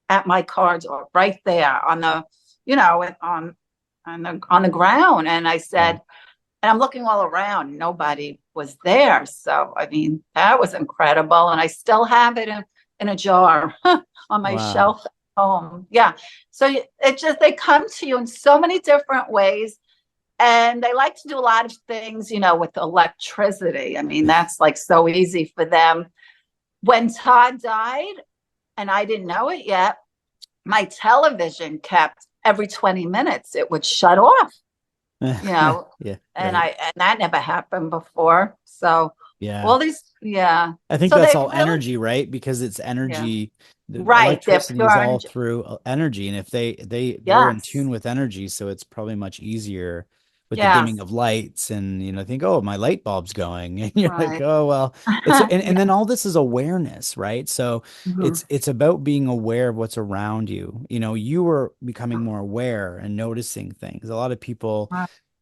S1: at my car door, right there on the, on the ground. And I said, and I'm looking all around, nobody was there. So, I mean, that was incredible. And I still have it in a jar on my shelf at home. Yeah. So they come to you in so many different ways. And they like to do a lot of things, with electricity. I mean, that's like so easy for them. When Todd died, and I didn't know it yet, my television kept every 20 minutes, it would shut off.
S2: Yeah,
S1: and that never happened before. So all these,
S2: I think that's all energy, right? Because it's energy.
S1: Right.
S2: Electricity is all through energy. And if they're in tune with energy, so it's probably much easier with the dimming of lights, and think, oh, my light bulb's going, and you're like, oh, well, it's and then all this is awareness, right? So it's about being aware of what's around you. You were becoming more aware and noticing things. A lot of people,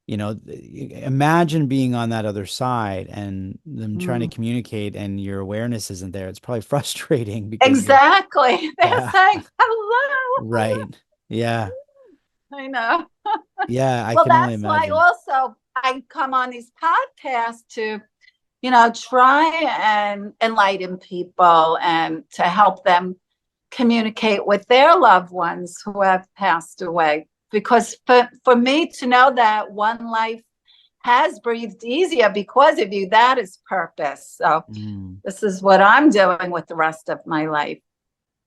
S2: imagine being on that other side and them trying to communicate, and your awareness isn't there. It's probably frustrating because
S1: exactly they're saying hello,
S2: right? Yeah,
S1: I know.
S2: Yeah, I can only imagine.
S1: That's why I come on these podcasts to, try and enlighten people and to help them communicate with their loved ones who have passed away. Because for me to know that one life has breathed easier because of you, that is purpose. So this is what I'm doing with the rest of my life.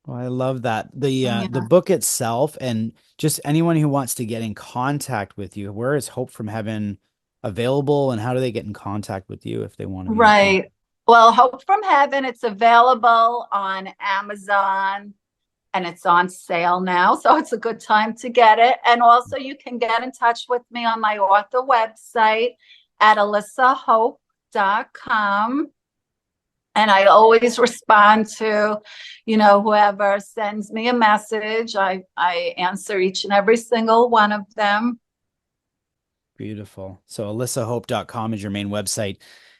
S2: Well, I love that. The book itself, and just anyone who wants to get in contact with you, where is Hope from Heaven available, and how do they get in contact with you if they want to be?
S1: Right. Well, Hope from Heaven, it's available on Amazon, and it's on sale now. So it's a good time to get it. And also you can get in touch with me on my author website at elissahope.com. And I always respond to, whoever sends me a message. I answer each and every single one of them.
S2: Beautiful. So elissahope.com is your main website,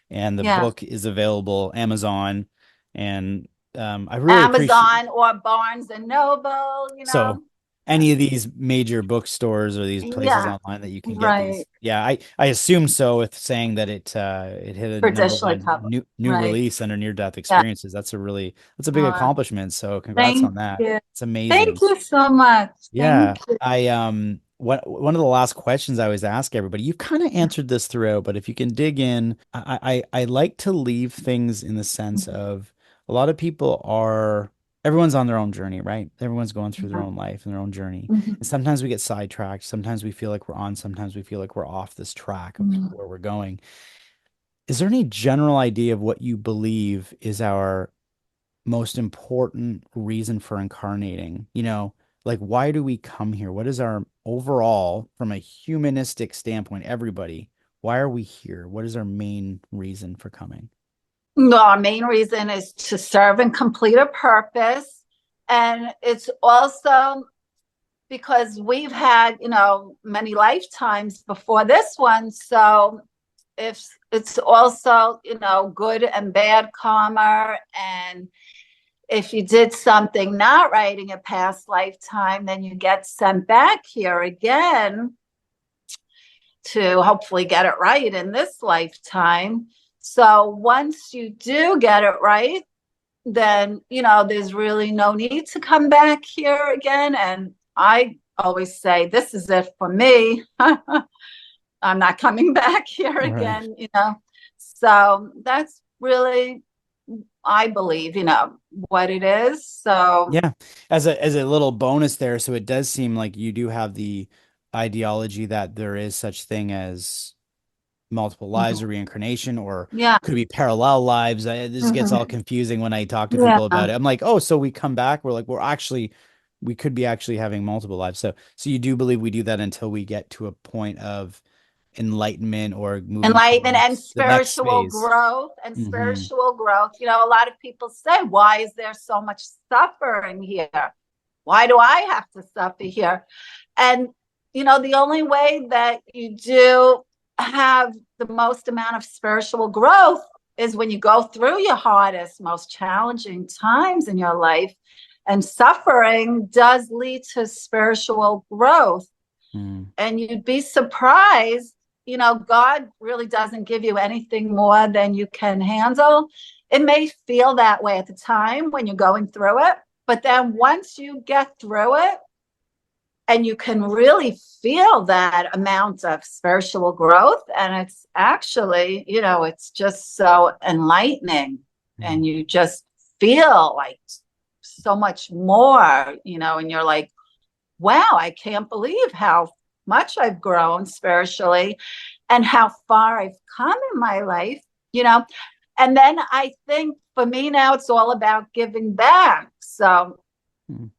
S2: and the book is available Amazon, and I really
S1: Amazon or Barnes and Noble,
S2: So any of these major bookstores or these places online that you can get these. Yeah, I assume so, with saying that it hit a #1 new release under near-death experiences. That's a big accomplishment. So congrats on that. It's amazing.
S1: Thank you so much.
S2: Yeah. One of the last questions I always ask everybody, you've kind of answered this throughout, but if you can dig in, I like to leave things in the sense of a lot of people everyone's on their own journey, right? Everyone's going through their own life and their own journey. And sometimes we get sidetracked. Sometimes we feel like we're on. Sometimes we feel like we're off this track of where we're going. Is there any general idea of what you believe is our most important reason for incarnating? Like, why do we come here? What is our overall, from a humanistic standpoint, everybody, why are we here? What is our main reason for coming?
S1: Our main reason is to serve and complete a purpose. And it's also because we've had, many lifetimes before this one. So if it's also, good and bad karma. And if you did something not right in your past lifetime, then you get sent back here again to hopefully get it right in this lifetime. So once you do get it right, then, there's really no need to come back here again. And I always say, this is it for me. I'm not coming back here again, So that's really I believe, what it is. So,
S2: Yeah. As a little bonus there, so it does seem like you do have the ideology that there is such thing as multiple lives or
S1: mhm.
S2: reincarnation, or
S1: Yeah.
S2: could it be parallel lives? This gets all
S1: Mhm.
S2: confusing when I talk to people
S1: Yeah.
S2: about it. I'm like, oh, so we come back, we're like, we could be actually having multiple lives. So you do believe we do that until we get to a point of enlightenment or moving
S1: Enlightenment and
S2: towards the next
S1: spiritual
S2: phase.
S1: growth and
S2: Hmm.
S1: spiritual growth. A lot of people say, why is there so much suffering here? Why do I have to suffer here? And, the only way that you do have the most amount of spiritual growth is when you go through your hardest, most challenging times in your life. And suffering does lead to spiritual growth.
S2: Mm.
S1: And you'd be surprised, God really doesn't give you anything more than you can handle. It may feel that way at the time when you're going through it, but then once you get through it, and you can really feel that amount of spiritual growth, and it's actually, it's just so enlightening,
S2: Mm.
S1: and you just feel like so much more, and you're like, wow, I can't believe how much I've grown spiritually and how far I've come in my life, you know. And then I think for me now, it's all about giving back. So
S2: Mm.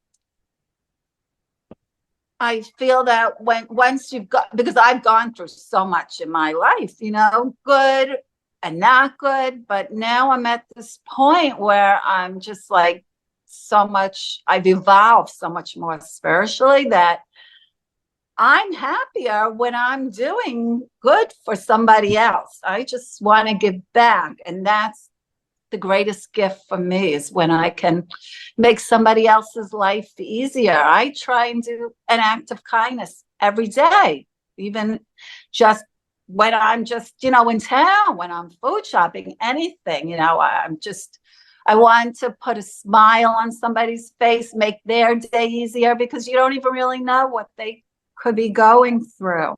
S1: I feel that once you've got, because I've gone through so much in my life, good and not good, but now I'm at this point where I'm just like so much, I've evolved so much more spiritually that I'm happier when I'm doing good for somebody else. I just want to give back. And that's the greatest gift for me, is when I can make somebody else's life easier. I try and do an act of kindness every day, even just when I'm just, in town, when I'm food shopping, anything, I want to put a smile on somebody's face, make their day easier, because you don't even really know what they could be going through,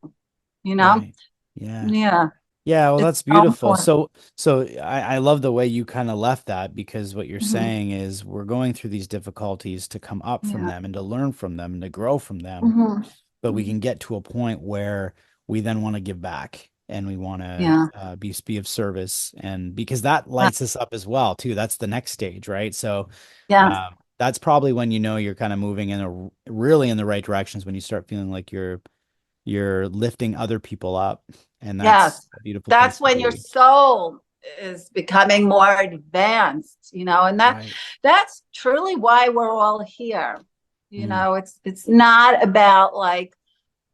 S1: you know?
S2: Right. Yeah.
S1: Yeah.
S2: Yeah, well,
S1: It's
S2: that's
S1: so
S2: beautiful.
S1: important.
S2: So I love the way you kind of left that, because what you're
S1: Mhm.
S2: saying is we're going through these difficulties to come up from
S1: Yeah.
S2: them and to learn from them and to grow from them.
S1: Mhm.
S2: But we can get to a point where we then want to give back and we want to
S1: Yeah.
S2: be of service, and because that lights us up as well too. That's the next stage, right? So
S1: Yeah.
S2: that's probably when you're kind of moving in really in the right directions, when you start feeling like you're lifting other people up, and that's
S1: Yes.
S2: a beautiful place
S1: That's
S2: to
S1: when your
S2: be.
S1: soul is becoming more advanced, and
S2: Right.
S1: that's truly why we're all here.
S2: Mm.
S1: It's not about like,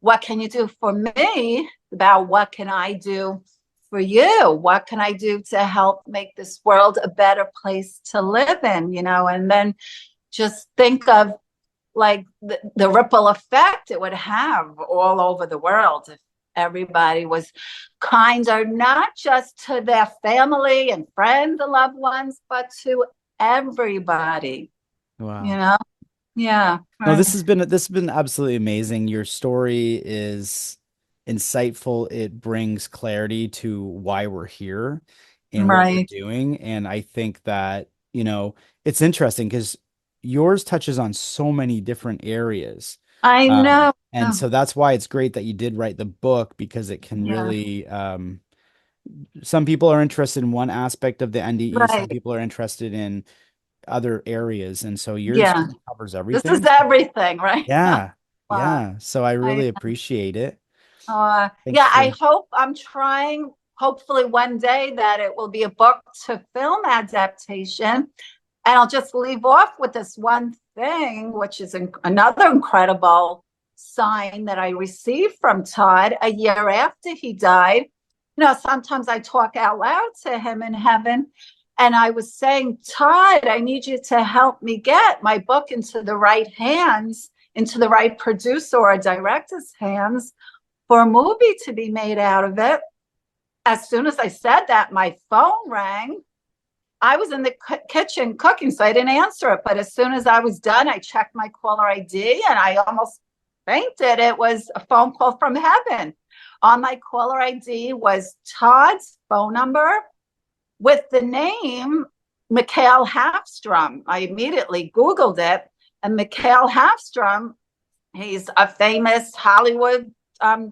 S1: what can you do for me? It's about what can I do for you? What can I do to help make this world a better place to live in, and then just think of like the ripple effect it would have all over the world if everybody was kinder, not just to their family and friends and loved ones, but to everybody, you
S2: Wow.
S1: know? Yeah,
S2: No,
S1: right.
S2: this has been absolutely amazing. Your story is insightful. It brings clarity to why we're here and what we're
S1: Right.
S2: doing. And I think that, it's interesting because yours touches on so many different areas.
S1: I know.
S2: And so that's why it's great that you did write the book, because it can
S1: Yeah,
S2: really, some people are interested in one aspect of the NDE, some
S1: right.
S2: people are interested in other areas. And so yours
S1: Yeah.
S2: kind of covers
S1: This is
S2: everything.
S1: everything, right?
S2: Yeah.
S1: Wow.
S2: Yeah. So I
S1: I
S2: really appreciate it. Thanks
S1: Yeah, I
S2: for,
S1: hope, I'm trying, hopefully one day, that it will be a book to film adaptation. And I'll just leave off with this one thing, which is another incredible sign that I received from Todd a year after he died. Sometimes I talk out loud to him in heaven. And I was saying, Todd, I need you to help me get my book into the right hands, into the right producer or director's hands, for a movie to be made out of it. As soon as I said that, my phone rang. I was in the kitchen cooking, so I didn't answer it. But as soon as I was done, I checked my caller ID and I almost fainted. It was a phone call from heaven. On my caller ID was Todd's phone number with the name Mikhail Halfstrom. I immediately Googled it, and Mikhail Halfstrom, he's a famous Hollywood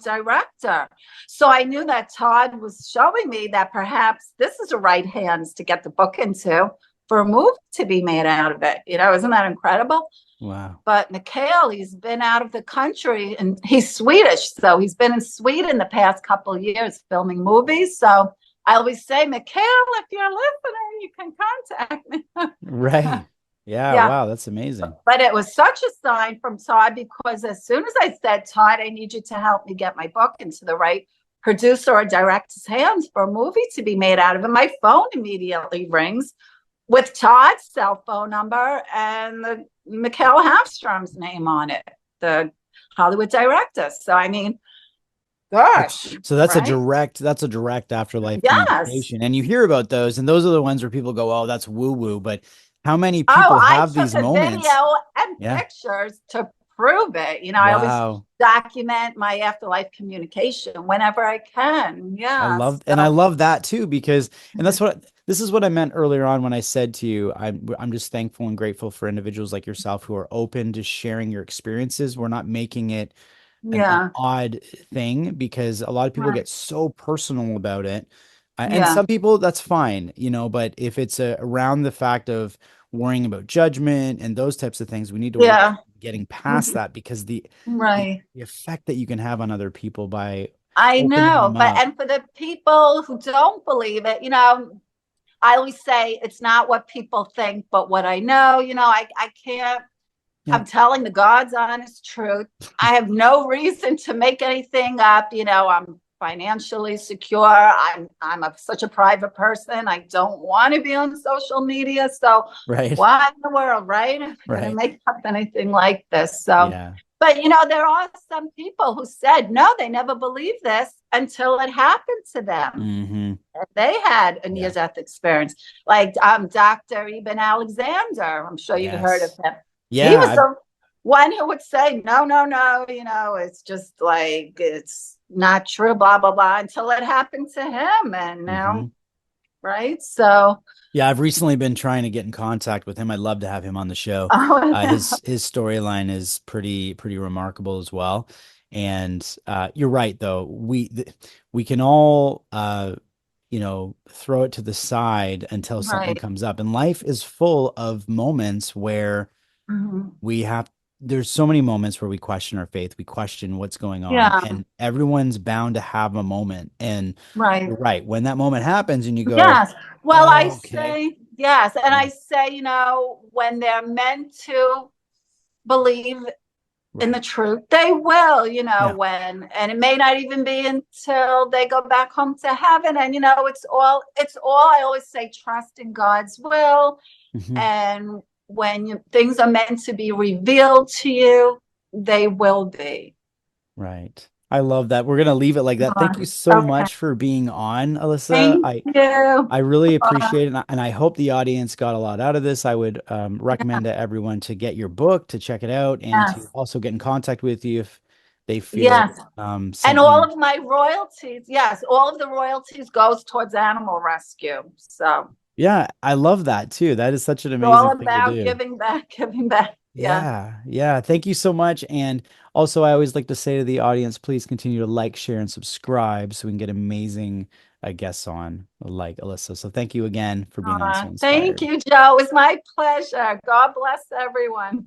S1: director. So I knew that Todd was showing me that perhaps this is a right hands to get the book into for a movie to be made out of it. Isn't that incredible?
S2: Wow.
S1: But Mikhail, he's been out of the country, and he's Swedish. So he's been in Sweden the past couple of years filming movies. So I always say, Mikhail, if you're listening, you can contact me.
S2: Right. Yeah.
S1: Yeah.
S2: Wow. That's amazing.
S1: But it was such a sign from Todd, because as soon as I said, Todd, I need you to help me get my book into the right producer or director's hands for a movie to be made out of it, my phone immediately rings with Todd's cell phone number and the Mikhail Halfstrom's name on it, the Hollywood director. So, I mean, gosh.
S2: So that's
S1: right?
S2: that's a direct afterlife
S1: Yes.
S2: communication. And you hear about those, and those are the ones where people go, oh, that's woo woo. But how many people have these moments?
S1: Video and pictures to prove it. I always document my afterlife communication whenever I can. Yeah.
S2: I love that too, because, and this is what I meant earlier on when I said to you, I'm just thankful and grateful for individuals like yourself who are open to sharing your experiences. We're not making it an odd thing, because a lot of people get so personal about it. And some people, that's fine, but if it's around the fact of worrying about judgment and those types of things, we need to work on getting past that, because the effect that you can have on other people by
S1: I know, and for the people who don't believe it, I always say it's not what people think, but what I know. I can't. I'm telling the God's honest truth. I have no reason to make anything up. I'm financially secure. I'm such a private person. I don't want to be on social media. So why in the world, right? I'm going to make up anything like this. So, but there are some people who said, no, they never believed this until it happened to them.
S2: Mm-hmm.
S1: They had a near-death experience, like Dr. Eben Alexander. I'm sure you've heard of him.
S2: Yeah,
S1: he was the one who would say, no, it's just like, it's not true, blah, blah, blah, until it happened to him. And now, right? So,
S2: yeah, I've recently been trying to get in contact with him. I'd love to have him on the show. His storyline is pretty remarkable as well. And you're right, though. We can all throw it to the side until something comes up. And life is full of moments where there's so many moments where we question our faith, we question what's going on, and everyone's bound to have a moment. And you're right, when that moment happens and you go,
S1: well, I say, and I say, when they're meant to believe in the truth, they will, and it may not even be until they go back home to heaven. And it's all I always say, trust in God's will. And when things are meant to be revealed to you, they will be.
S2: Right. I love that. We're going to leave it like that. Thank you so much for being on, Alyssa.
S1: Thank you.
S2: I really appreciate it. And I hope the audience got a lot out of this. I would recommend to everyone to get your book, to check it out, and to also get in contact with you if they feel
S1: and all of my royalties, all of the royalties goes towards animal rescue. So
S2: yeah, I love that too. That is such an amazing thing to do. It's all
S1: about giving back.
S2: Yeah. Thank you so much. And also, I always like to say to the audience, please continue to like, share, and subscribe so we can get amazing guests on like Alyssa. So thank you again for being on So Inspired.
S1: Thank you, Joe. It was my pleasure. God bless everyone.